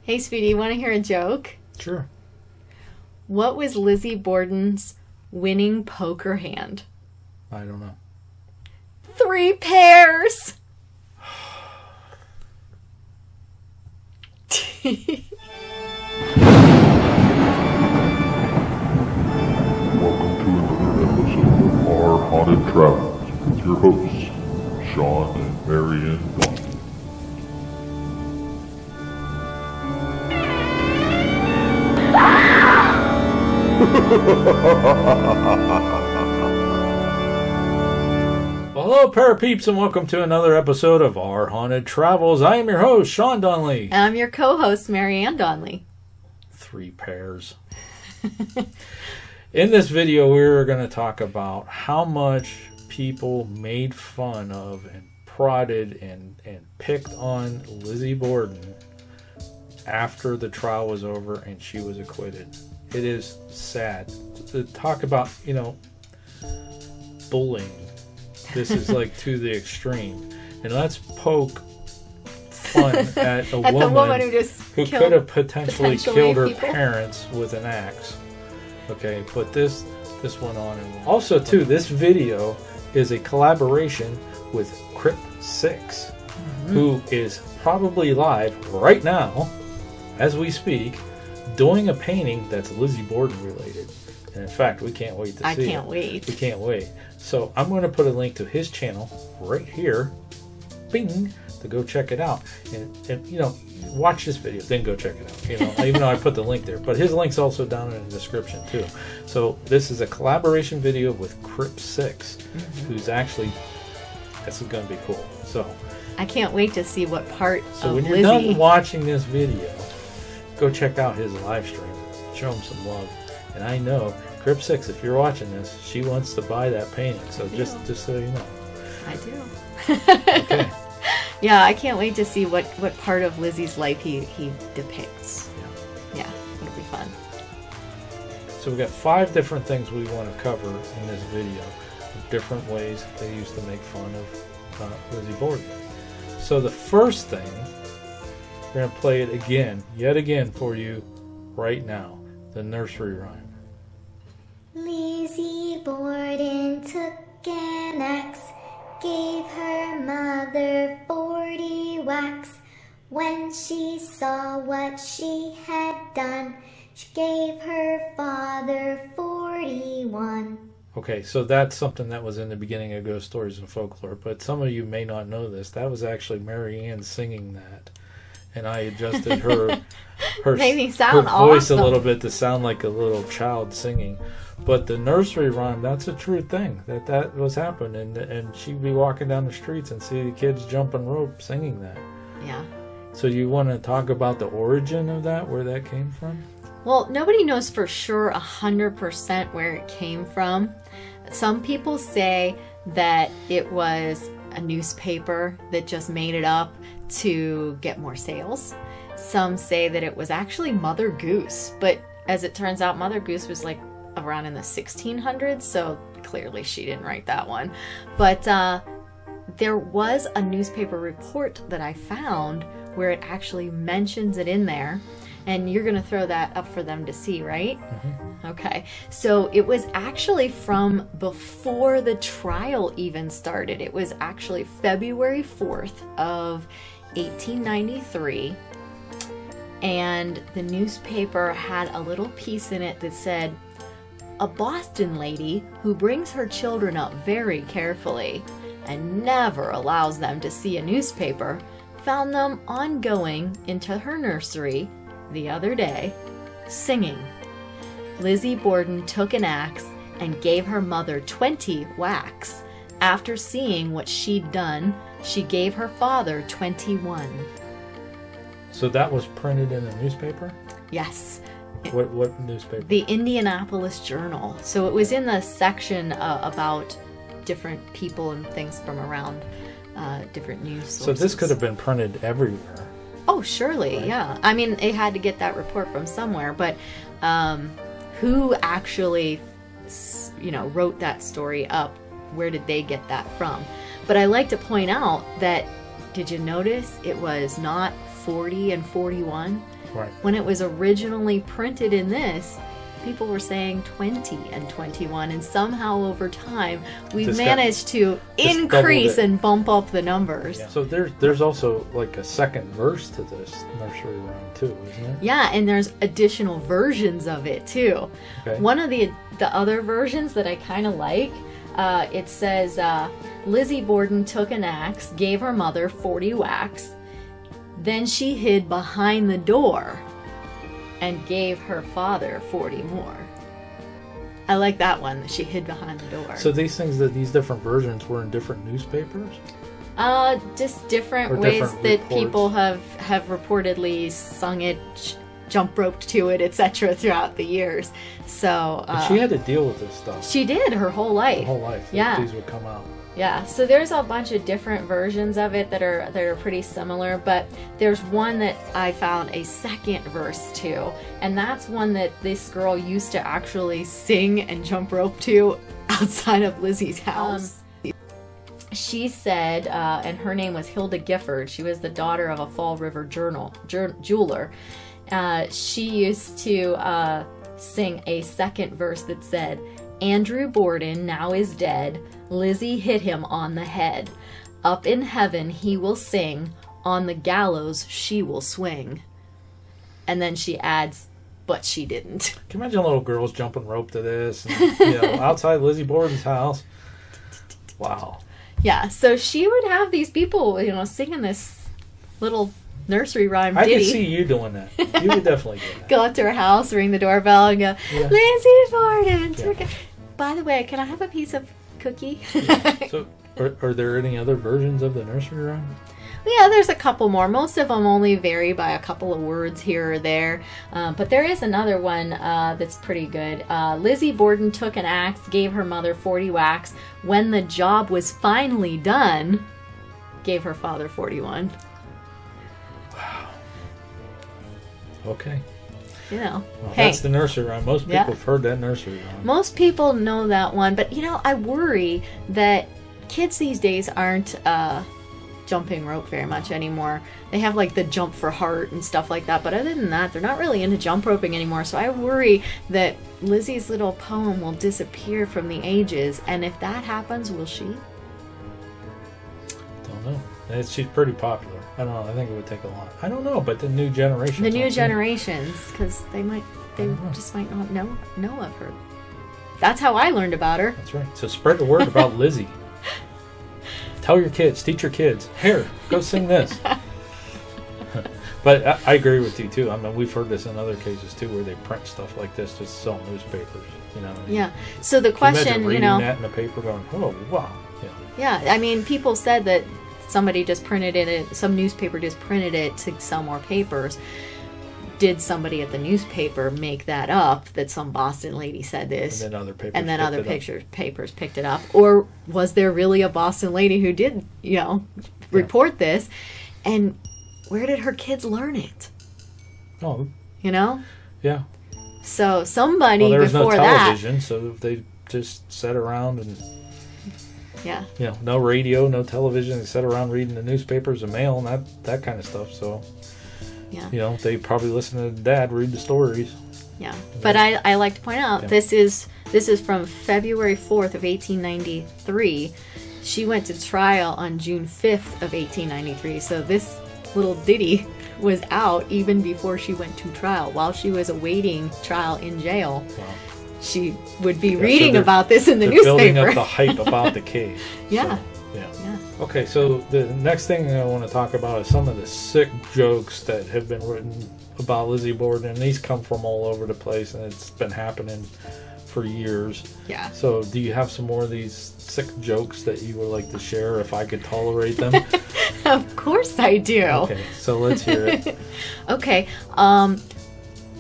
Hey, sweetie, want to hear a joke? Sure. What was Lizzie Borden's winning poker hand? I don't know. 3 pairs! Welcome to another episode of Our Haunted Travels with your hosts, Sean and Marianne Donnie. Well, hello, parapeeps, and welcome to another episode of Our Haunted Travels. I am your host, Sean Donnelly. And I'm your co-host, Marianne Donnelly. 3 pairs. In this video, we're going to talk about how much people made fun of and prodded and picked on Lizzie Borden after the trial was over and she was acquitted. It is sad to talk about, bullying. This is like to the extreme. And let's poke fun at a woman who could have potentially killed her parents with an axe. Okay, put this one on. And also, too, this video is a collaboration with Crypt 6, who is probably live right now, as we speak, doing a painting that's Lizzie Borden related. And in fact, we can't wait to see it. I can't wait. We can't wait. So I'm going to put a link to his channel right here, bing, to go check it out. And watch this video, then go check it out. Even though I put the link there. But his link's also down in the description, too. So this is a collaboration video with Crypt 6, who's actually, this is going to be cool. So I can't wait to see what part So of when you're done watching this video, go check out his live stream. Show him some love. And I know, Crypt 6, if you're watching this, she wants to buy that painting. So just so you know. I do. Okay. Yeah, I can't wait to see what part of Lizzie's life he depicts. Yeah, it'll be fun. So we've got 5 different things we want to cover in this video. Different ways they used to make fun of Lizzie Borden. So the first thing, we're going to play it yet again for you right now. The nursery rhyme. Lizzie Borden took an axe, gave her mother 40 whacks. When she saw what she had done, she gave her father 41. Okay, so that's something that was in the beginning of Ghost Stories and Folklore, but some of you may not know this. That was actually Marianne singing that. And I adjusted her Made me her sound voice awesome. a little bit to sound like a little child singing. But the nursery rhyme, that's a true thing. That was happening. And she'd be walking down the streets and see the kids jumping rope singing that. Yeah. So you want to talk about the origin of that, where that came from? Well, nobody knows for sure 100% where it came from. Some people say that it was a newspaper that just made it up to get more sales. Some say that it was actually Mother Goose, but as it turns out, Mother Goose was like around in the 1600s, so clearly she didn't write that one. But there was a newspaper report that I found where it actually mentions it in there, and you're going to throw that up for them to see, right? Okay, so it was actually from before the trial even started. It was actually February 4th of 1893, and the newspaper had a little piece in it that said, "A Boston lady who brings her children up very carefully and never allows them to see a newspaper found them on going into her nursery the other day singing. Lizzie Borden took an axe and gave her mother 20 whacks. After seeing what she'd done, she gave her father 21. So that was printed in a newspaper? Yes. What newspaper? The Indianapolis Journal. So it was in the section about different people and things from around different news sources. So this could have been printed everywhere. Oh, surely, right? Yeah. I mean, they had to get that report from somewhere, but who actually, wrote that story up? Where did they get that from? But I like to point out that, did you notice it was not 40 and 41? Right. When it was originally printed in this, people were saying 20 and 21, and somehow over time we've managed to increase and bump up the numbers. Yeah. So there's also like a second verse to this nursery rhyme too, isn't there? Yeah, and there's additional versions of it too. Okay. One of the other versions that I kind of like, it says, Lizzie Borden took an axe, gave her mother 40 whacks, then she hid behind the door and gave her father 40 more. I like that one, that she hid behind the door. So these different versions were in different newspapers? Just different or ways different that reports. people have reportedly sung it, jump roped to it, etc. throughout the years. So But she had to deal with this stuff. She did her whole life. Her whole life. Yeah. These would come out. Yeah, so there's a bunch of different versions of it that are pretty similar, but there's one that I found a second verse to, and that's one that this girl used to actually sing and jump rope to outside of Lizzie's house. She said, and her name was Hilda Gifford, she was the daughter of a Fall River jeweler. She used to sing a second verse that said, Andrew Borden now is dead, Lizzie hit him on the head. Up in heaven he will sing, on the gallows she will swing. And then she adds, but she didn't. Can you imagine little girls jumping rope to this, and, outside Lizzie Borden's house? Wow. Yeah, so she would have these people, singing this little nursery rhyme I ditty. could see you doing that. You would definitely do that. Go up to her house, ring the doorbell, and go, Yeah. Lizzie Borden. Yeah. By the way, can I have a piece of cookie? So, are there any other versions of the nursery rhyme? Yeah, there's a couple more. Most of them only vary by a couple of words here or there. But there is another one that's pretty good. Lizzie Borden took an axe, gave her mother 40 whacks. When the job was finally done, gave her father 41. Wow. Okay. Well, that's the nursery rhyme. Most people have heard that nursery rhyme. Most people know that one, but I worry that kids these days aren't jumping rope very much anymore. They have like the jump for heart and stuff like that, but other than that, they're not really into jump roping anymore. So I worry that Lizzie's little poem will disappear from the ages, and if that happens, will she? Don't know. She's pretty popular. I don't know. I think it would take a lot. I don't know, but the new generation. The new generations, because they just might not know of her. That's how I learned about her. That's right. So spread the word about Lizzie. Tell your kids, teach your kids. Here, go sing this. But I agree with you too. I mean, we've heard this in other cases too, where they print stuff like this to sell newspapers. Yeah. So the question, reading that in the paper, going, oh wow. Yeah. I mean, people said that somebody just printed it. Some newspaper just printed it to sell more papers. Did somebody at the newspaper make that up, that some Boston lady said this, and then other papers picked it up? Or was there really a Boston lady who did, report this? And where did her kids learn it? Oh. Yeah. So somebody there was before no that... television, so they just sat around and... Yeah. No radio, no television. They sat around reading the newspapers and mail and that kind of stuff, so... Yeah. They probably listen to Dad read the stories. Yeah. But I like to point out, this is from February 4th of 1893. She went to trial on June 5th of 1893. So this little ditty was out even before she went to trial. While she was awaiting trial in jail, she would be reading about this in the newspaper. Building up the hype about the case. Yeah. So, yeah. Okay, so the next thing I want to talk about is some of the sick jokes that have been written about Lizzie Borden, and these come from all over the place, and it's been happening for years. Yeah. So do you have some more of these sick jokes that you would like to share, if I could tolerate them? Of course I do. Okay, so let's hear it. Okay,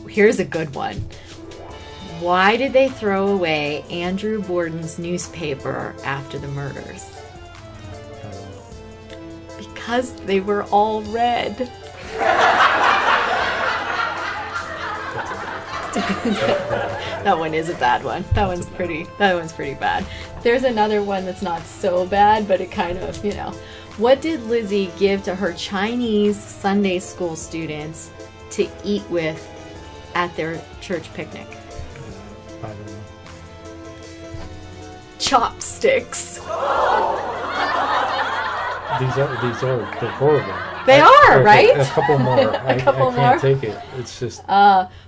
here's a good one. Why did they throw away Andrew Borden's newspaper after the murders? Because they were all red. That one is a bad one. That one's pretty bad. There's another one that's not so bad, but it kind of, What did Lizzie give to her Chinese Sunday school students to eat with at their church picnic? I don't know. Chopsticks. They're horrible. They are, right? A couple more. I can't take it. It's just.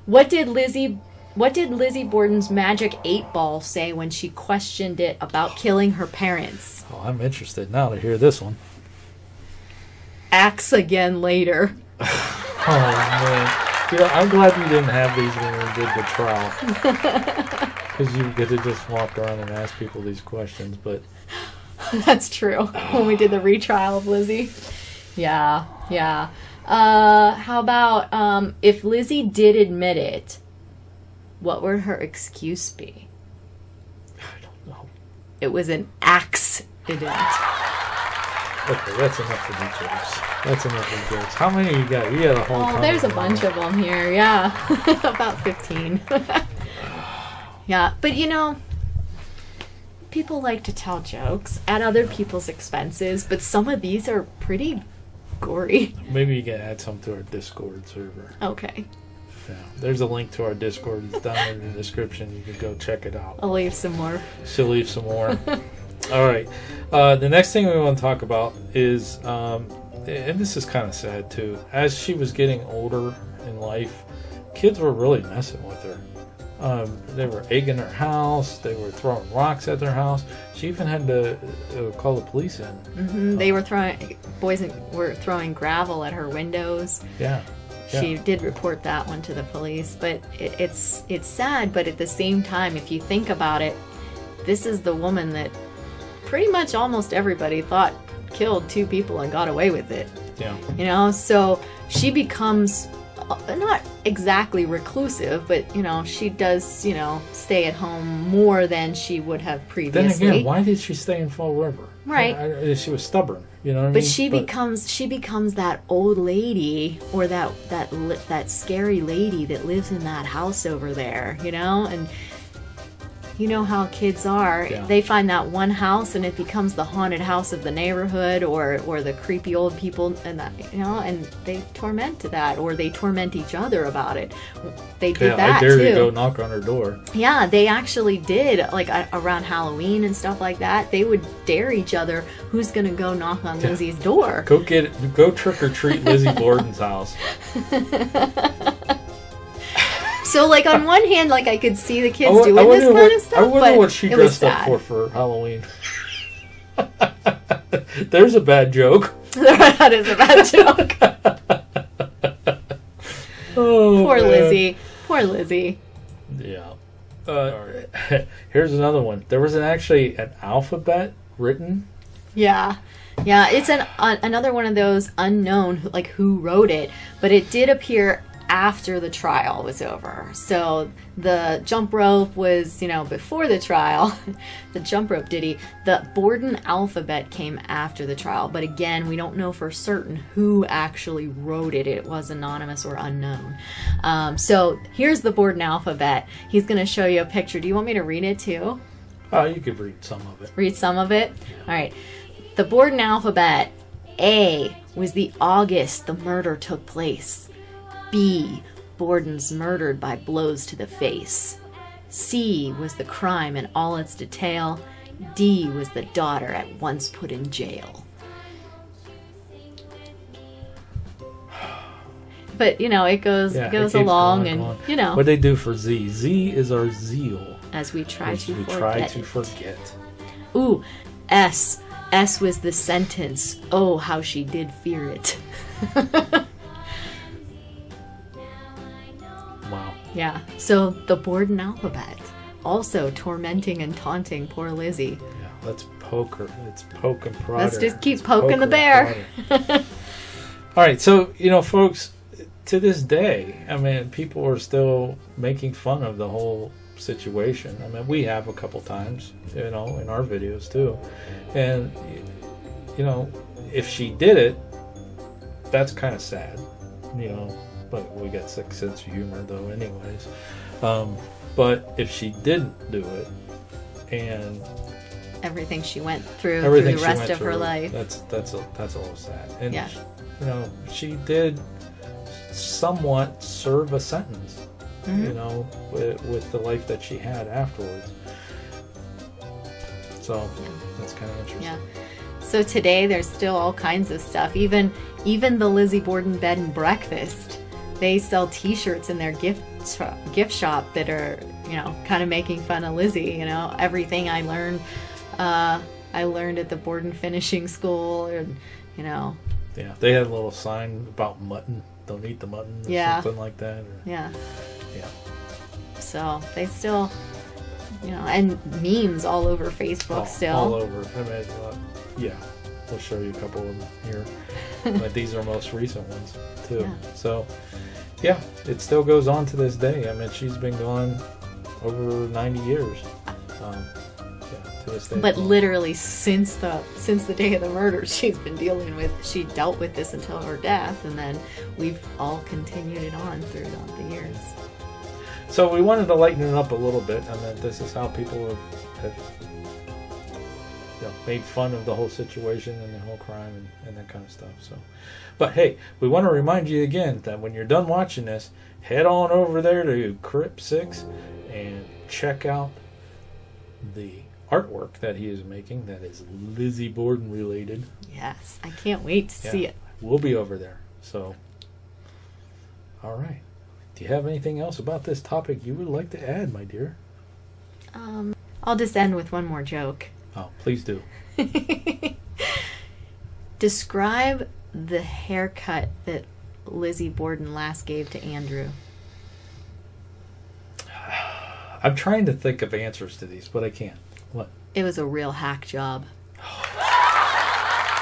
What did Lizzie Borden's magic 8-ball say when she questioned it about killing her parents? Oh, I'm interested now to hear this one. Axe again later. Oh man, you know, I'm glad you didn't have these when we did the trial, because you get to just walk around and ask people these questions. But that's true. When we did the retrial of Lizzie. Yeah. How about if Lizzie did admit it, what would her excuse be? I don't know. It was an accident. Okay, that's enough for the jokes. That's enough for jokes. How many you got? You got a whole ton. Oh, there's a bunch of them here. Yeah, about 15. Yeah, but you know, people like to tell jokes at other people's expenses, but some of these are pretty gory. Maybe you can add some to our Discord server. Okay. Yeah, there's a link to our Discord. It's down in the description. You can go check it out. I'll leave some more. She'll leave some more. All right. The next thing we want to talk about is, and this is kind of sad too, as she was getting older in life, kids were really messing with her. They were egging her house. They were throwing rocks at their house. She even had to call the police in. Mm-hmm. They were were throwing gravel at her windows. Yeah. She did report that one to the police, but it's sad. But at the same time, if you think about it, this is the woman that pretty much almost everybody thought killed 2 people and got away with it. Yeah. You know, so she becomes not exactly reclusive, but you know, she does, you know, stay at home more than she would have previously. Then again, why did she stay in Fall River? Right. She was stubborn, you know what I mean? But she becomes that old lady, or that scary lady that lives in that house over there, you know? And you know how kids are. Yeah. They find that one house and it becomes the haunted house of the neighborhood, or the creepy old people, and that, you know, and they torment to that, or they torment each other about it. They did that too. I dare to go knock on her door. Yeah, they actually did, like around Halloween and stuff like that. They would dare each other, who's gonna go knock on Lizzie's door. Go trick or treat Lizzie Borden's house. So, like, on one hand, like, I could see the kids doing this kind of stuff, I wonder what she dressed up for Halloween. There's a bad joke. That is a bad joke. Oh, Poor man. Lizzie. Poor Lizzie. Yeah. Here's another one. There was actually an alphabet written. Yeah. Yeah, it's another one of those unknown, like, who wrote it, but it did appear after the trial was over. So the jump rope was, you know, before the trial. The jump rope ditty. The Borden alphabet came after the trial, but again, we don't know for certain who actually wrote it. It was anonymous or unknown. So here's the Borden alphabet. He's going to show you a picture. Do you want me to read it too? Oh, you could read some of it. Read some of it? All right. The Borden alphabet. A was the August the murder took place. B, Borden's murdered by blows to the face. C was the crime in all its detail. D was the daughter at once put in jail. But, you know, it goes along and, you know. What they do for Z? Z is our zeal. As we try to forget. Ooh, S. S was the sentence. Oh, how she did fear it. Wow. Yeah, so the Borden alphabet, also tormenting and taunting poor Lizzie. Yeah, let's poke her. Let's poke and prod her. Let's just keep poking the bear. All right, so, you know, folks, to this day, I mean, people are still making fun of the whole situation. I mean, we have a couple times, you know, in our videos too. And, you know, if she did it, that's kind of sad, you know. But we got sick sense of humor though anyways. But if she didn't do it, and everything she went through the rest of her life, that's a little sad. And yeah. you know, she did somewhat serve a sentence, you know, with the life that she had afterwards. So that's kind of interesting. Yeah. So today there's still all kinds of stuff. Even the Lizzie Borden bed and breakfast, they sell T-shirts in their gift shop that are, you know, kind of making fun of Lizzie. You know, everything I learned at the Borden Finishing School, and you know. Yeah, they had a little sign about mutton. Don't eat the mutton, or something like that. Or, yeah. Yeah. So they still, you know, and memes all over Facebook still. All over. I mean, yeah, we'll show you a couple of them here. But these are most recent ones too. Yeah. So, yeah, it still goes on to this day. I mean, she's been gone over 90 years. To this day. But literally since the day of the murder, she dealt with this until her death, and then we've all continued it on throughout the years. So we wanted to lighten it up a little bit, and that this is how people have you know, made fun of the whole situation and the whole crime and that kind of stuff. So, but hey, we want to remind you again that when you're done watching this, head on over there to Crypt 6 and check out the artwork that he is making that is Lizzie Borden related. Yes, I can't wait to see it. We'll be over there. So, all right. Do you have anything else about this topic you would like to add, my dear? I'll just end with one more joke. Oh, please do. Describe the haircut that Lizzie Borden last gave to Andrew. I'm trying to think of answers to these, but I can't. What? It was a real hack job.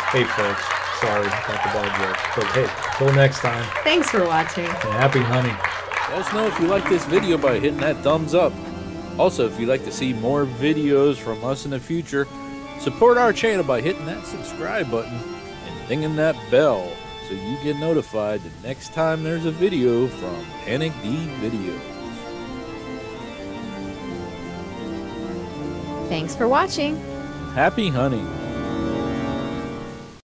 Hey, folks. Sorry about the bad joke. But hey, till next time. Thanks for watching. And happy hunting. Let us know if you like this video by hitting that thumbs up. Also, if you'd like to see more videos from us in the future, support our channel by hitting that subscribe button and dinging that bell so you get notified the next time there's a video from Panic D Videos. Thanks for watching. Happy hunting.